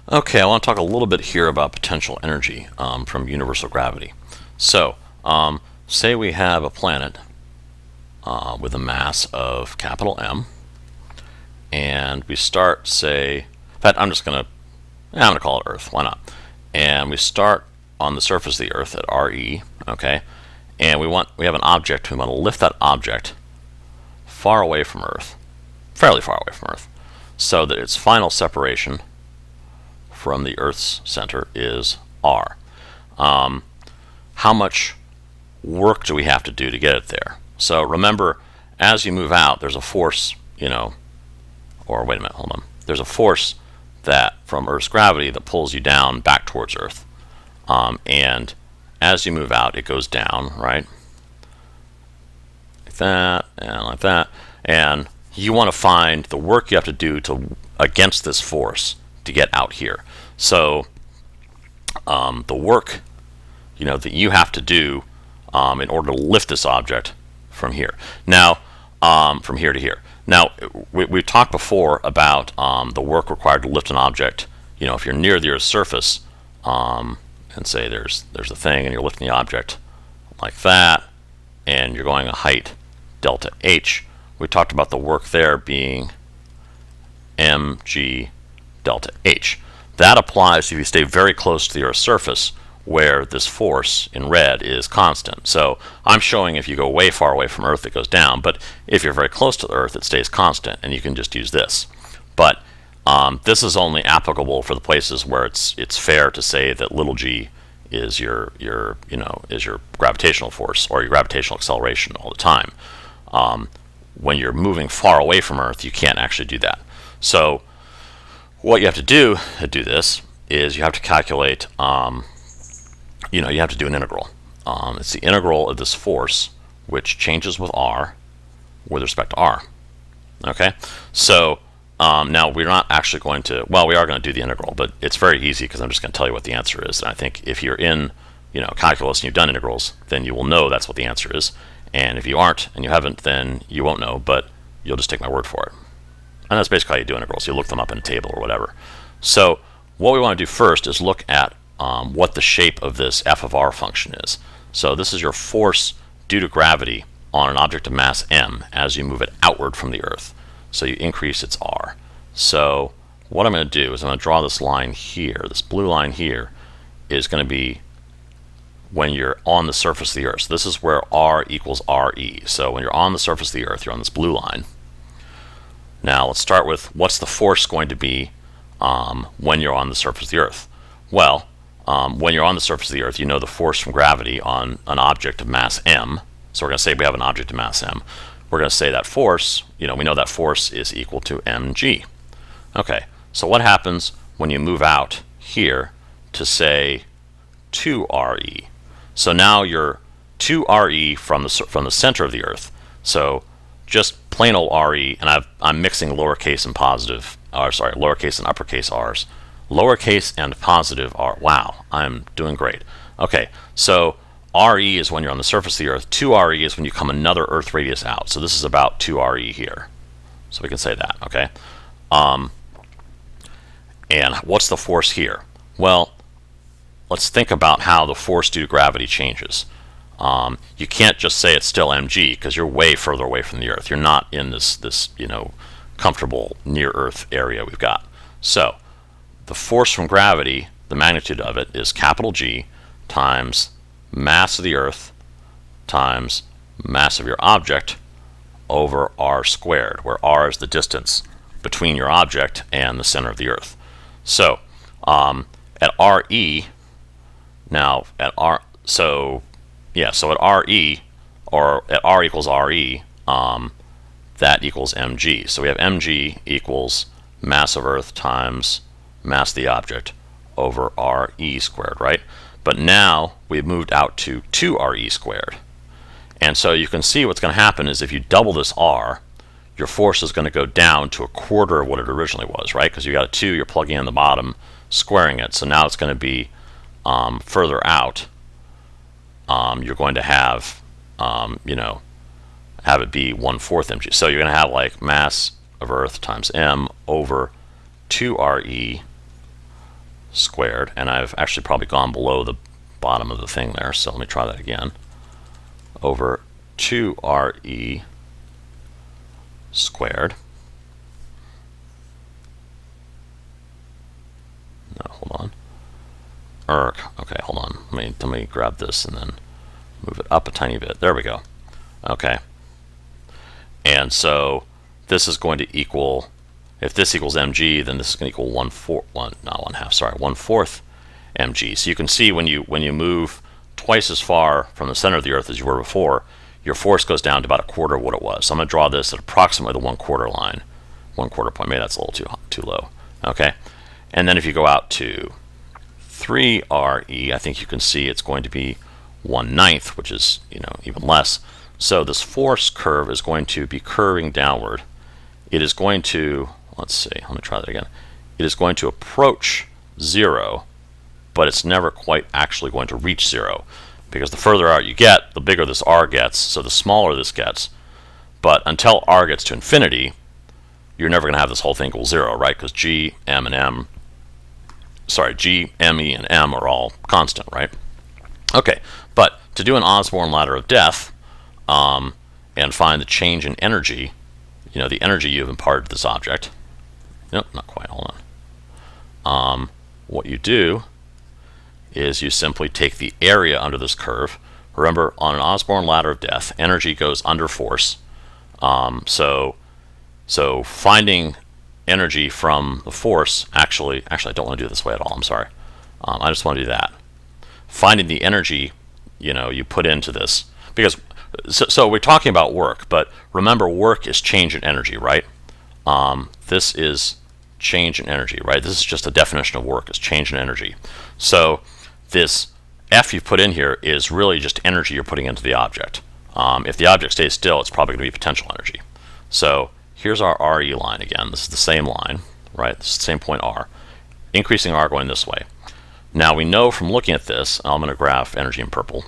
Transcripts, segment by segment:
Okay, I want to talk a little bit here about potential energy from universal gravity. So, say we have a planet with a mass of capital M, and we start, say, in fact, I'm going to call it Earth. Why not? And we start on the surface of the Earth at RE. Okay, and we have an object. We want to lift that object far away from Earth, fairly far away from Earth, so that its final separation from the Earth's center is R. How much work do we have to do to get it there? So remember, as you move out, there's a force, or wait a minute, hold on. There's a force that from Earth's gravity that pulls you down back towards Earth. And as you move out, it goes down, right? Like that, and like that. And you want to find the work you have to do against this force to get out here. So the work that you have to do in order to lift this object from here. Now, from here to here. Now, we've talked before about the work required to lift an object. If you're near the Earth's surface, and say there's a thing, and you're lifting the object like that, and you're going a height delta h. We talked about the work there being mg delta h. That applies if you stay very close to the Earth's surface, where this force in red is constant. So I'm showing if you go way far away from Earth, it goes down, but if you're very close to the Earth, it stays constant, and you can just use this. But this is only applicable for the places where it's fair to say that little g is your gravitational force or your gravitational acceleration all the time. When you're moving far away from Earth, you can't actually do that. So what you have to do to do this is you have to calculate, you have to do an integral. It's the integral of this force, which changes with r with respect to r. Okay, so now we're not actually going to, well, we are going to do the integral, but it's very easy because I'm just going to tell you what the answer is. And I think if you're in calculus and you've done integrals, then you will know that's what the answer is. And if you aren't and you haven't, then you won't know, but you'll just take my word for it. And that's basically how you do integrals. You look them up in a table or whatever. So what we want to do first is look at what the shape of this f of r function is. So this is your force due to gravity on an object of mass m as you move it outward from the Earth. So you increase its r. So what I'm going to do is I'm going to draw this line here. This blue line here is going to be when you're on the surface of the Earth. So this is where r equals re. So when you're on the surface of the Earth, you're on this blue line. Now let's start with what's the force going to be when you're on the surface of the Earth. Well, when you're on the surface of the Earth, you know the force from gravity on an object of mass m. So we're going to say we have an object of mass m. We're going to say that force, we know that force is equal to mg. Okay, so what happens when you move out here to say 2re? So now you're 2re from the center of the Earth. So just plain old re, and I'm mixing lowercase and lowercase and uppercase r's. Lowercase and positive r. Wow, I'm doing great. Okay, so re is when you're on the surface of the Earth. 2re is when you come another Earth radius out. So this is about 2re here. So we can say that, okay? And what's the force here? Well, let's think about how the force due to gravity changes. You can't just say it's still mg because you're way further away from the Earth. You're not in this comfortable near Earth area we've got. So the force from gravity, the magnitude of it, is capital G times mass of the Earth times mass of your object over r squared, where r is the distance between your object and the center of the Earth. So at re, now at r, so at re, or at r equals re, that equals mg. So we have mg equals mass of Earth times mass of the object over re squared, right? But now we've moved out to 2re squared. And so you can see what's going to happen is if you double this r, your force is going to go down to a quarter of what it originally was, right? Because you got a 2, you're plugging in the bottom, squaring it. So now it's going to be further out. You're going to have, have it be 1/4 mg. So you're going to have like mass of Earth times m over 2re squared, and I've actually probably gone below the bottom of the thing there, so let me try that again, over 2RE squared. No, hold on. Okay, hold on. Let me grab this and then move it up a tiny bit. There we go. Okay. And so this is going to equal, if this equals mg, then this is going to equal 1/4 mg. So you can see when you move twice as far from the center of the Earth as you were before, your force goes down to about a quarter of what it was. So I'm going to draw this at approximately the 1/4 line, 1/4 point. Maybe that's a little too low. Okay. And then if you go out to 3RE, I think you can see it's going to be 1/9, which is, even less. So this force curve is going to be curving downward. It is going to, let's see, let me try that again. It is going to approach 0, but it's never quite actually going to reach 0, because the further out you get, the bigger this r gets, so the smaller this gets. But until r gets to infinity, you're never going to have this whole thing equal 0, right? Because G, M, and M, G, M, E, and M are all constant, right? Okay, but to do an Osborne ladder of death and find the change in energy, the energy you've imparted to this object. Nope, not quite, hold on. What you do is you simply take the area under this curve. Remember, on an Osborne ladder of death, energy goes under force. So finding energy from the force, actually I don't want to do it this way at all, I'm sorry. I just want to do that. Finding the energy, you put into this, because, so we're talking about work, but remember, work is change in energy, right? This is change in energy, right? This is just a definition of work, is change in energy. So this F you put in here is really just energy you're putting into the object. If the object stays still, it's probably going to be potential energy. So here's our RE line again. This is the same line, right? This is the same point R. Increasing R going this way. Now we know from looking at this, I'm going to graph energy in purple.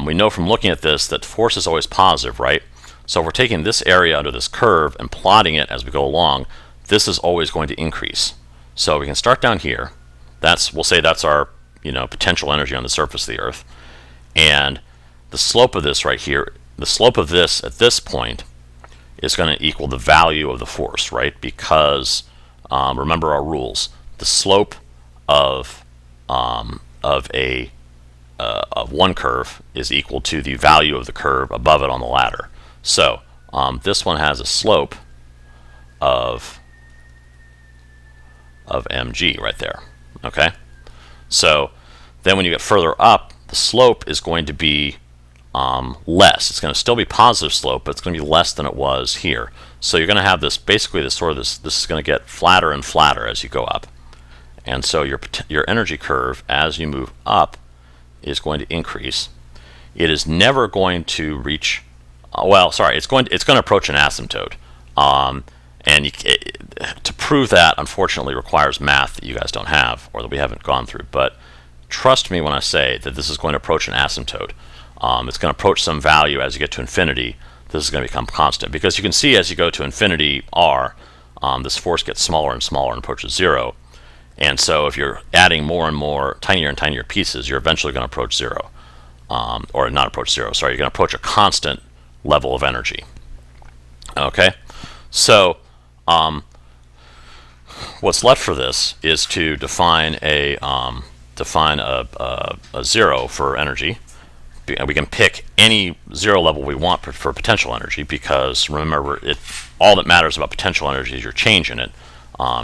We know from looking at this that force is always positive, right? So if we're taking this area under this curve and plotting it as we go along, this is always going to increase. So we can start down here. We'll say that's our potential energy on the surface of the Earth. And the slope of this right here, the slope of this at this point is going to equal the value of the force, right? Because remember our rules. The slope of one curve is equal to the value of the curve above it on the ladder. So this one has a slope of mg right there. Okay. So then when you get further up, the slope is going to be less. It's going to still be positive slope, but it's going to be less than it was here. So you're going to have this, basically this is going to get flatter and flatter as you go up. And so your energy curve as you move up is going to increase. It is never going to reach, it's going to approach an asymptote. And to prove that, unfortunately, requires math that you guys don't have, or that we haven't gone through. But trust me when I say that this is going to approach an asymptote. It's going to approach some value as you get to infinity. This is going to become constant, because you can see as you go to infinity r, this force gets smaller and smaller and approaches 0. And so if you're adding more and more, tinier and tinier pieces, you're eventually going to approach 0. Or not approach 0, sorry, you're going to approach a constant level of energy. Okay? So what's left for this is to define a 0 for energy. We can pick any 0 level we want for potential energy, because remember, all that matters about potential energy is your change in it.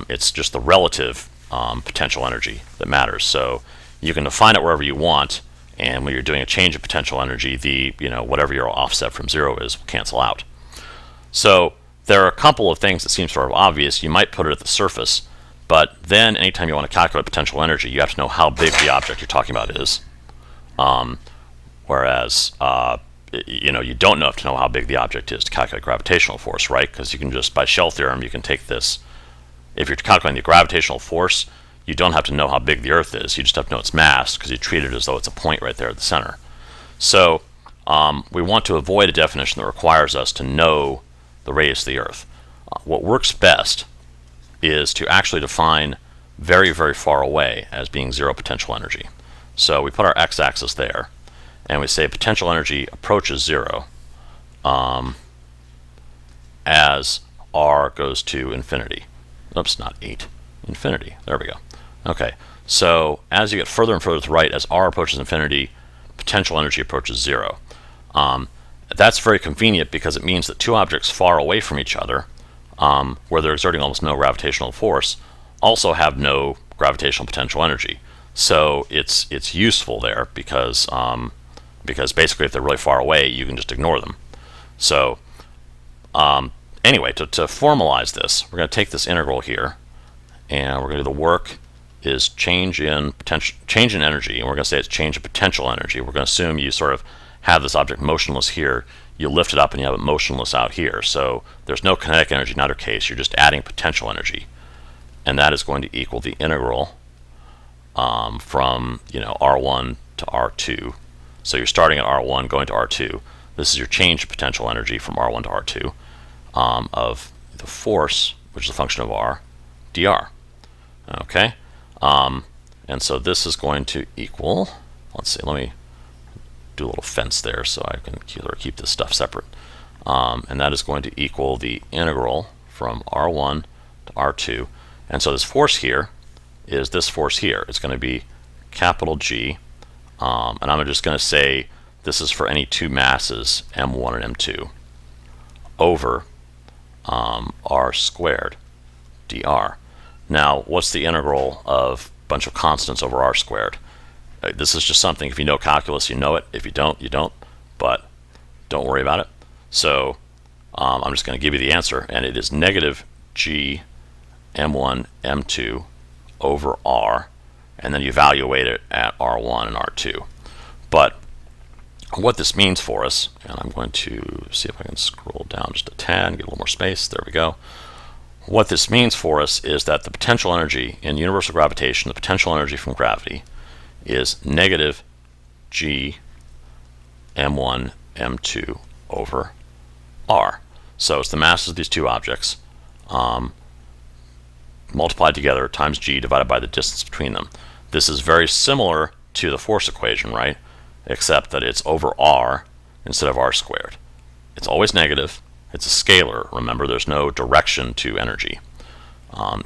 It's just the relative potential energy that matters. So you can define it wherever you want, and when you're doing a change of potential energy, whatever your offset from 0 is will cancel out. So there are a couple of things that seem sort of obvious. You might put it at the surface, but then anytime you want to calculate potential energy, you have to know how big the object you're talking about is. Whereas you don't have to know how big the object is to calculate gravitational force, right? Because you can just, by shell theorem, you can take this. If you're calculating the gravitational force, you don't have to know how big the Earth is. You just have to know its mass, because you treat it as though it's a point right there at the center. So we want to avoid a definition that requires us to know the radius of the Earth. What works best is to actually define very, very far away as being 0 potential energy. So we put our x-axis there, and we say potential energy approaches 0 as r goes to infinity. Oops, not 8. Infinity. There we go. Okay, so as you get further and further to the right, as r approaches infinity, potential energy approaches 0. That's very convenient because it means that two objects far away from each other, where they're exerting almost no gravitational force, also have no gravitational potential energy. So it's useful there because basically if they're really far away, you can just ignore them. So anyway, to formalize this, we're going to take this integral here, and we're going to do the work is change in energy, and we're going to say it's change in potential energy. We're going to assume you sort of have this object motionless here, you lift it up and you have it motionless out here. So there's no kinetic energy in either case, you're just adding potential energy. And that is going to equal the integral from R1 to R2. So you're starting at R1 going to R2. This is your change in potential energy from R1 to R2 of the force, which is a function of R, dr. Okay? And so this is going to equal, let's see, let me do a little fence there so I can keep this stuff separate. And that is going to equal the integral from R1 to R2. And so this force here is this force here. It's going to be capital G. And I'm just going to say this is for any two masses, M1 and M2, over R squared dr. Now, what's the integral of a bunch of constants over R squared? This is just something, if you know calculus, you know it. If you don't, you don't. But don't worry about it. So I'm just going to give you the answer, and it is negative G M1, M2 over R, and then you evaluate it at R1 and R2. But what this means for us, and I'm going to see if I can scroll down just a tad and get a little more space. There we go. What this means for us is that the potential energy in universal gravitation, the potential energy from gravity, is negative G M1, M2 over R. So it's the masses of these two objects multiplied together times G divided by the distance between them. This is very similar to the force equation, right? Except that it's over R instead of R squared. It's always negative. It's a scalar. Remember, there's no direction to energy.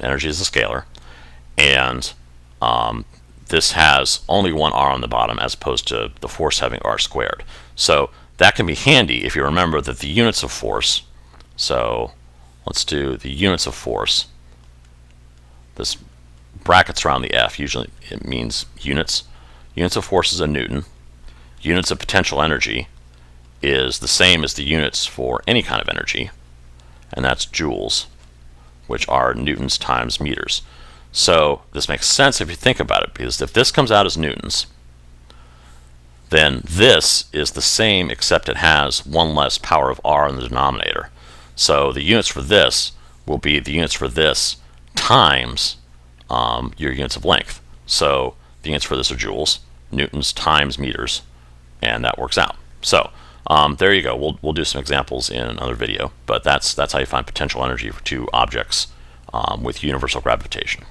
Energy is a scalar. And this has only one R on the bottom as opposed to the force having R squared. So that can be handy if you remember that the units of force, so let's do the units of force. This brackets around the F, usually it means units. Units of force is a Newton. Units of potential energy is the same as the units for any kind of energy, and that's joules, which are newtons times meters. So this makes sense if you think about it, because if this comes out as newtons, then this is the same except it has one less power of R in the denominator. So the units for this will be the units for this times your units of length. So the units for this are joules, newtons times meters, and that works out. So there you go. We'll do some examples in another video, but that's how you find potential energy for two objects with universal gravitation.